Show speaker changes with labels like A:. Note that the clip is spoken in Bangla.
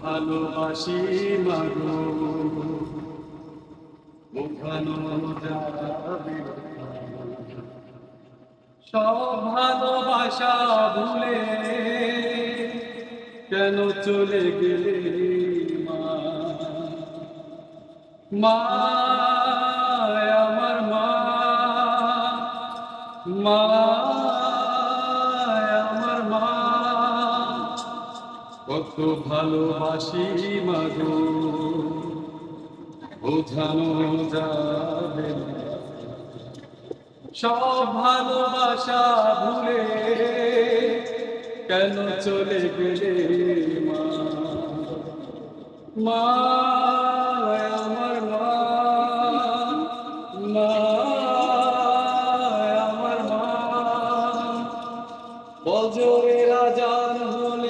A: ভালোবাসি মাগো, বোঝানো যাবে না। সব ভালোবাসা ভুলে কেন চলে গেলে মা? মা, আমার মা, মা, আমার মা, কত ভালোবাসি মাগো, বোঝানো যাবে না। সব ভালোবাসা ভুলে কেন চলে গেলে মা? মা।